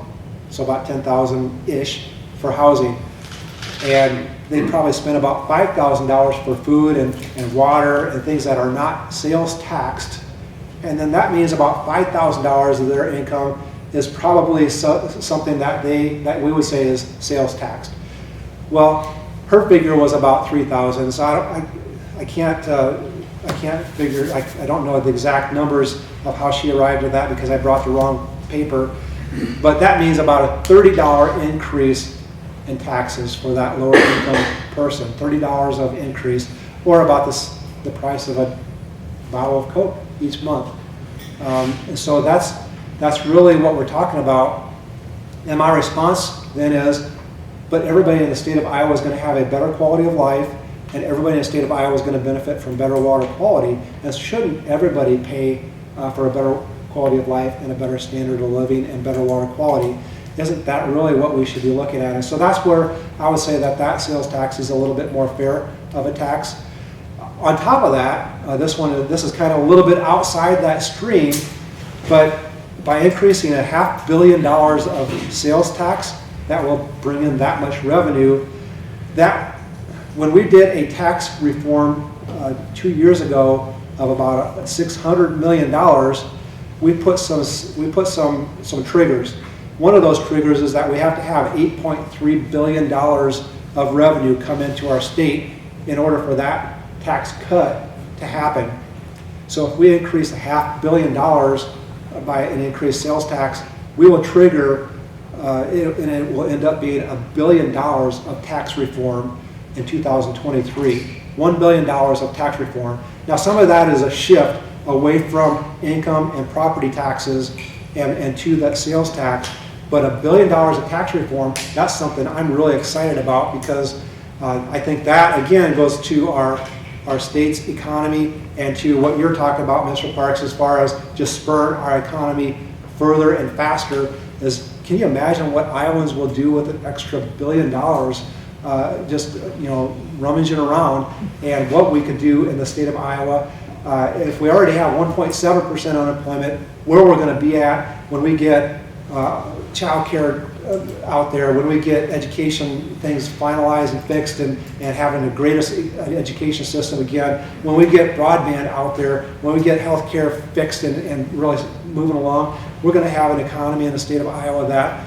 F: so about $10,000-ish for housing, and they probably spend about $5,000 for food and water and things that are not sales taxed, and then that means about $5,000 of their income is probably something that we would say is sales taxed. Well, her figure was about $3,000, so I can't figure. I don't know the exact numbers of how she arrived at that because I brought the wrong paper, but that means about a $30 increase in taxes for that lower income person. $30 of increase, or about the price of a bottle of Coke each month. And so that's really what we're talking about. And my response then is, but everybody in the state of Iowa is going to have a better quality of life, and everybody in the state of Iowa is going to benefit from better water quality. And shouldn't everybody pay for a better quality of life and a better standard of living and better water quality? Isn't that really what we should be looking at? And so that's where I would say that sales tax is a little bit more fair of a tax. On top of that, this is kind of a little bit outside that stream, but by increasing $500 million of sales tax, that will bring in that much revenue. That, when we did a tax reform 2 years ago of about $600 million, we put some triggers. One of those triggers is that we have to have $8.3 billion of revenue come into our state in order for that tax cut to happen. So if we increase $500 million by an increased sales tax, we will trigger, and it will end up being $1 billion of tax reform in 2023. $1 billion of tax reform. Now some of that is a shift away from income and property taxes and to that sales tax, but $1 billion of tax reform, that's something I'm really excited about, because I think that again goes to our state's economy and to what you're talking about, Mr. Parks, as far as just spurring our economy further and faster. Can you imagine what Iowans will do with an extra $1 billion just rummaging around, and what we could do in the state of Iowa if we already have 1.7% unemployment, where we're going to be at when we get child care out there, when we get education things finalized and fixed and having the greatest education system again, when we get broadband out there, when we get health care fixed and really moving along, we're going to have an economy in the state of Iowa that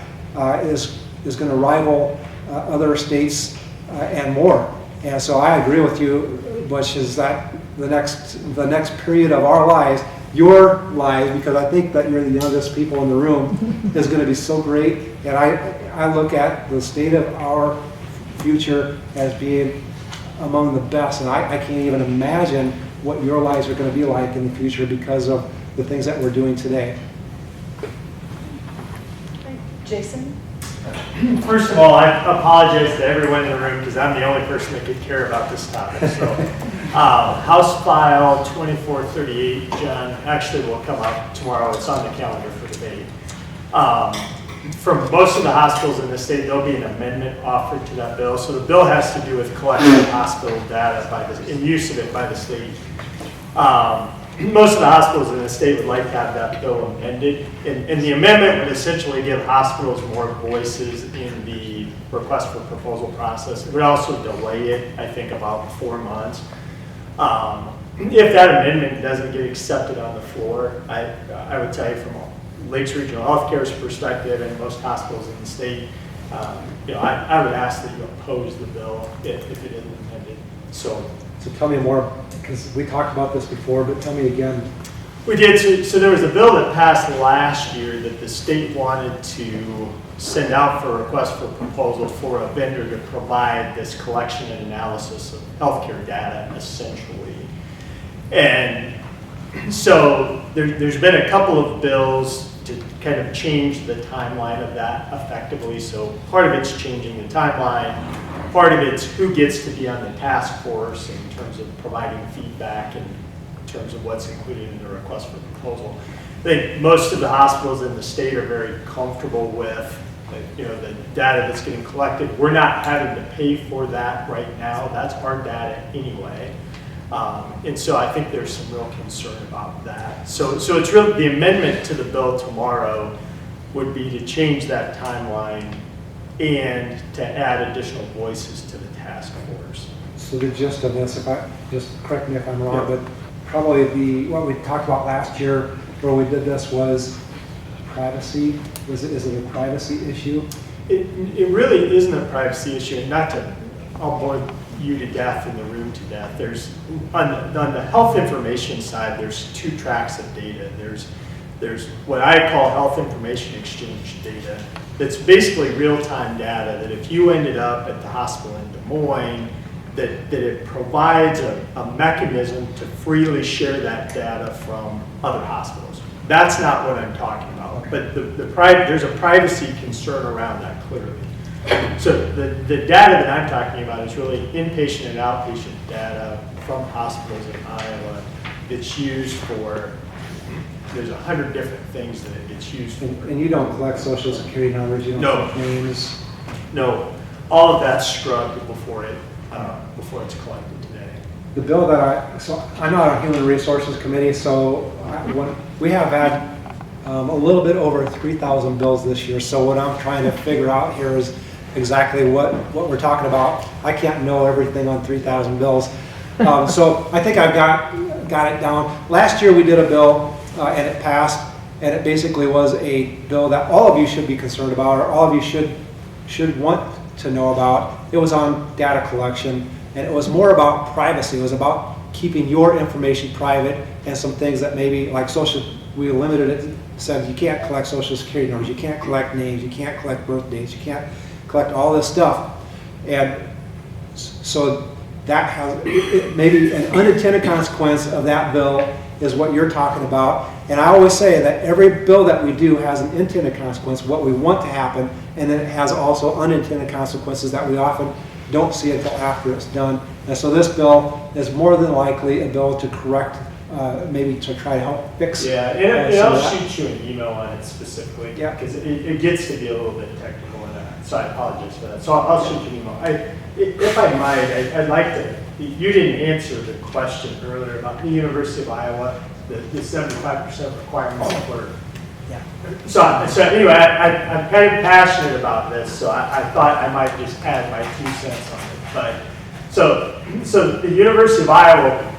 F: is going to rival other states and more. And so I agree with you, Butch, is that the next period of our lives, your lives, because I think that you're the youngest people in the room, is going to be so great. And I look at the state of our future as being among the best. And I can't even imagine what your lives are going to be like in the future because of the things that we're doing today.
A: Jason?
N: First of all, I apologize to everyone in the room because I'm the only person that could care about this topic. So, House File 2438, John, actually will come up tomorrow. It's on the calendar for debate. From most of the hospitals in the state, there'll be an amendment offered to that bill. So the bill has to do with collection of hospital data and use of it by the state. Most of the hospitals in the state would like to have that bill amended. And the amendment would essentially give hospitals more voices in the request for proposal process. It would also delay it, I think, about 4 months. If that amendment doesn't get accepted on the floor, I would tell you from Lakes Regional Healthcare's perspective and most hospitals in the state, I would ask that you oppose the bill if it isn't amended. So
F: tell me more, because we talked about this before, but tell me again.
N: We did. So there was a bill that passed last year that the state wanted to send out for a request for proposal for a vendor to provide this collection and analysis of healthcare data, essentially. And so there's been a couple of bills to kind of change the timeline of that effectively. So part of it's changing the timeline. Part of it's who gets to be on the task force in terms of providing feedback and in terms of what's included in the request for proposal. I think most of the hospitals in the state are very comfortable with the data that's getting collected. We're not having to pay for that right now. That's our data anyway. And so I think there's some real concern about that. So it's really the amendment to the bill tomorrow would be to change that timeline and to add additional voices to the task force.
F: So the gist of this, if I just correct me if I'm wrong, but probably what we talked about last year where we did this was privacy. Is it a privacy issue?
N: It really isn't a privacy issue, and not to, I'll bore you to death in the room to death. There's on the health information side, there's 2 tracks of data. There's what I call health information exchange data. That's basically real-time data that if you ended up at the hospital in Des Moines, that it provides a mechanism to freely share that data from other hospitals. That's not what I'm talking about. Okay. But there's a privacy concern around that clearly. So the data that I'm talking about is really inpatient and outpatient data from hospitals in Iowa that's used for, there's 100 different things that it gets used for.
F: And you don't collect social security numbers, you don't collect names?
N: No, all of that's scrubbed before it's collected today.
F: The bill that I'm not on Human Resources Committee, so we have had a little bit over 3,000 bills this year. So what I'm trying to figure out here is exactly what we're talking about. I can't know everything on 3,000 bills. So I think I've got it down. Last year we did a bill and it passed, and it basically was a bill that all of you should be concerned about, or all of you should want to know about. It was on data collection, and it was more about privacy. It was about keeping your information private, and some things that maybe like we limited it, said you can't collect social security numbers, you can't collect names, you can't collect birth dates, you can't collect all this stuff. And so that has, maybe an unintended consequence of that bill is what you're talking about. And I always say that every bill that we do has an intended consequence, what we want to happen, and then it has also unintended consequences that we often don't see until after it's done. And so this bill is more than likely a bill to correct, maybe to try to help fix.
N: Yeah, and I'll shoot you an email on it specifically,
F: Yeah.
N: because it gets to be a little bit technical, and so I apologize for that. So I'll shoot you an email. If I might, I'd like to, you didn't answer the question earlier about the University of Iowa, the 75% requirement for.
F: Yeah.
N: So anyway, I'm kind of passionate about this, so I thought I might just add my 2 cents on it. But so the University of Iowa,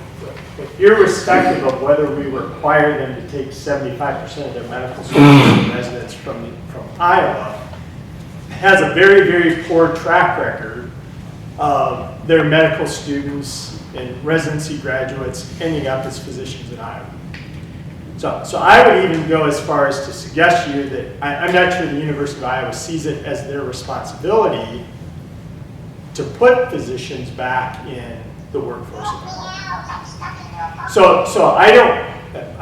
N: irrespective of whether we require them to take 75% of their medical students and residents from Iowa, has a very, very poor track record of their medical students and residency graduates ending up as physicians in Iowa. So I would even go as far as to suggest to you that I'm not sure the University of Iowa sees it as their responsibility to put physicians back in the workforce of Iowa. So I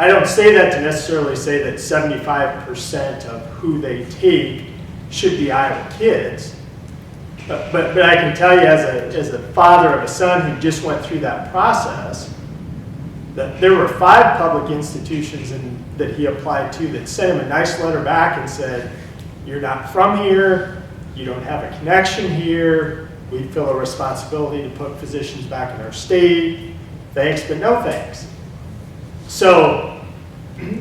N: don't say that to necessarily say that 75% of who they take should be Iowa kids. But I can tell you as a father of a son who just went through that process, that there were 5 public institutions that he applied to that sent him a nice letter back and said, you're not from here, you don't have a connection here, we feel a responsibility to put physicians back in our state, thanks but no thanks. So,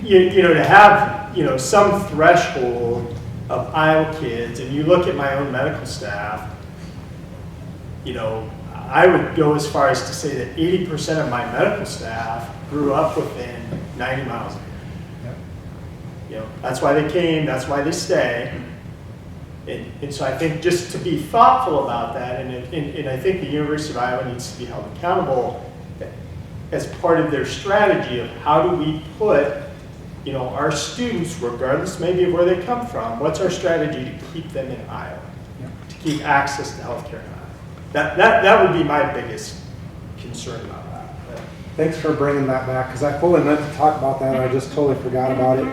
N: you know, to have, some threshold of Iowa kids, and you look at my own medical staff, I would go as far as to say that 80% of my medical staff grew up within 90 miles of here. That's why they came, that's why they stay. And so I think just to be thoughtful about that, and I think the University of Iowa needs to be held accountable as part of their strategy of how do we put our students, regardless maybe of where they come from, what's our strategy to keep them in Iowa, to keep access to healthcare in Iowa. That would be my biggest concern about that.
F: Thanks for bringing that back, because I fully meant to talk about that, and I just totally forgot about it.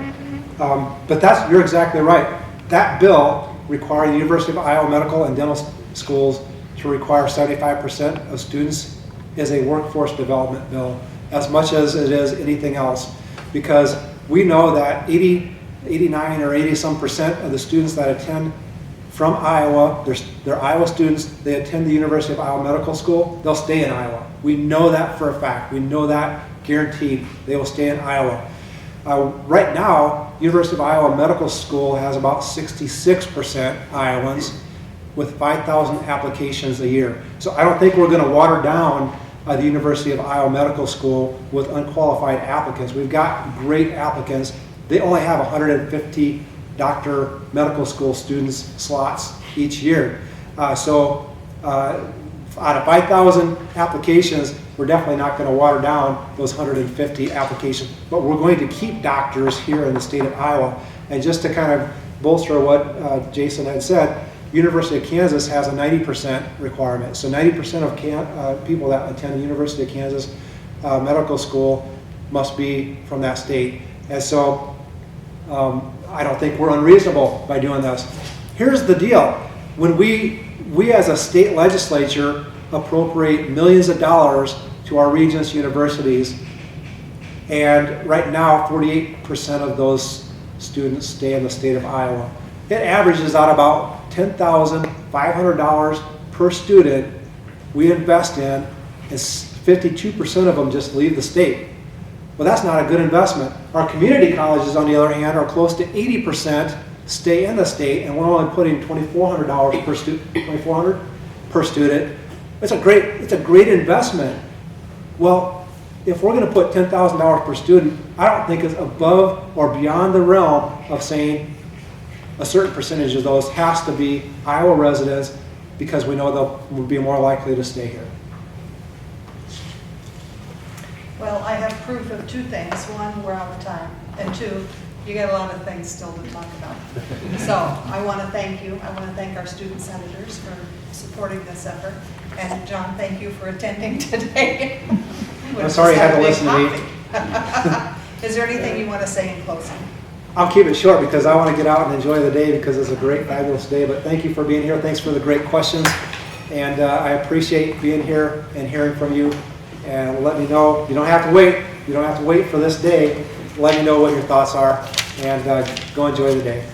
F: But you're exactly right. That bill requiring the University of Iowa medical and dental schools to require 75% of students is a workforce development bill, as much as it is anything else, because we know that 89 or 80-some% of the students that attend from Iowa, they're Iowa students, they attend the University of Iowa Medical School, they'll stay in Iowa. We know that for a fact. We know that guaranteed. They will stay in Iowa. Right now, University of Iowa Medical School has about 66% Iowans with 5,000 applications a year. So I don't think we're going to water down the University of Iowa Medical School with unqualified applicants. We've got great applicants. They only have 150 doctor medical school students slots each year. So out of 5,000 applications, we're definitely not going to water down those 150 applications, but we're going to keep doctors here in the state of Iowa. And just to kind of bolster what Jason had said, University of Kansas has a 90% requirement. So 90% of people that attend the University of Kansas Medical School must be from that state. And so I don't think we're unreasonable by doing this. Here's the deal. When we as a state legislature appropriate millions of dollars to our regents universities, and right now 48% of those students stay in the state of Iowa. It averages out about $10,500 per student we invest in, and 52% of them just leave the state. Well, that's not a good investment. Our community colleges, on the other hand, are close to 80% stay in the state, and we're only putting $2,400 per student. $2,400 per student. It's a great investment. Well, if we're going to put $10,000 per student, I don't think it's above or beyond the realm of saying a certain percentage of those has to be Iowa residents, because we know they'll be more likely to stay here.
A: Well, I have proof of two things. One, we're out of time. And two, you got a lot of things still to talk about. So I want to thank you. I want to thank our student senators for supporting this effort. And John, thank you for attending today.
F: I'm sorry you had to listen to me.
A: Is there anything you want to say in closing?
F: I'll keep it short because I want to get out and enjoy the day, because it's a great, fabulous day. But thank you for being here. Thanks for the great questions. And I appreciate being here and hearing from you. And let me know. You don't have to wait. You don't have to wait for this day. Let me know what your thoughts are, and go enjoy the day.